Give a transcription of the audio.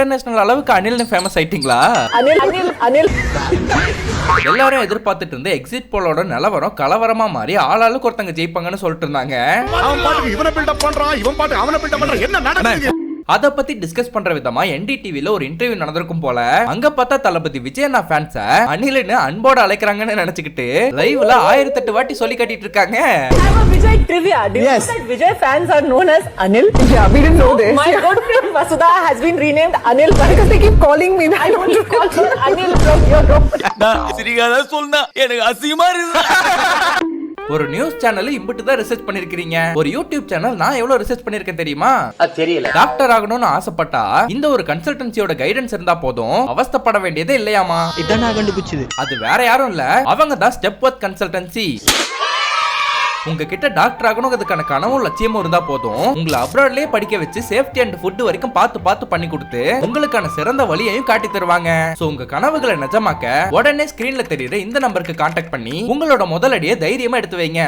International அளவுக்கு அனில்னு famous ஆயிட்டீங்களா? அனில் எல்லாரும் எதிர்பார்த்துட்டு இருந்த எக்ஸிட் போலோட நிலவரம் கலவரமா மாறி ஆளாளுக்கு ஒருத்தங்க ஜெயிப்பாங்கன்னு சொல்லிட்டு இருந்தாங்க. அத பத்தி டிஸ்கஸ் பண்ற விதமா NDTVல ஒரு இன்டர்வியூ நடந்திருக்கும் போல. அங்க பார்த்தா தளபதி விஜய் அண்ணா ஃபேன்ஸ அனில்னு அன்போட அழைக்கிறாங்கன்னு நினைச்சுக்கிட்டு லைவ்ல 1008 வாட்டி சொல்லி காட்டிட்டு இருக்காங்க. Vijay trivia. Do you know that Vijay fans are known as Anil? Yeah, we didn't know this. My good friend Vasudha has been renamed Anil because they keep calling me. I want to call her Anil from Europe. சிரிக்காத சொன்னா எனக்கு அசிங்கமா இருக்கு. ஒரு news channel இம்பிட்டு தான் research பண்ணிருக்கீங்க. ஒரு YouTube channel நான் எவ்வளவு ரிசர்ச் பண்ணிருக்கேன் தெரியுமா? தெரியல. டாக்டர் ஆகணும்னு ஆசைப்பட்டா இந்த ஒரு கன்சல்டன்சியோட கைடன்ஸ் இருந்தா போதும், அவஸ்தைப்பட வேண்டியதே இல்லையாமா. இதான் நான் கண்டுபிடிச்சது. அது வேற யாரும் இல்ல, அவங்க தான் ஸ்டெப்வொர்த் கன்சல்டன்சி. உங்ககிட்ட டாக்டர் ஆகணுங்கிறதுக்கான கனவும் லட்சியமும் இருந்தா போதும், உங்களை அப்ராட்லயே படிக்க வச்சு சேஃப்டி அண்ட் ஃபுட் வரைக்கும் பார்த்து பண்ணி கொடுத்து உங்களுக்கான சிறந்த வழியையும் காட்டி தருவாங்க. சோ உங்க கனவுகளை நிஜமாக்க உடனே ஸ்கிரீன்ல தெரியுற இந்த நம்பருக்கு கான்டாக்ட் பண்ணி உங்களோட முதலடியை தைரியமா எடுத்து வைங்க.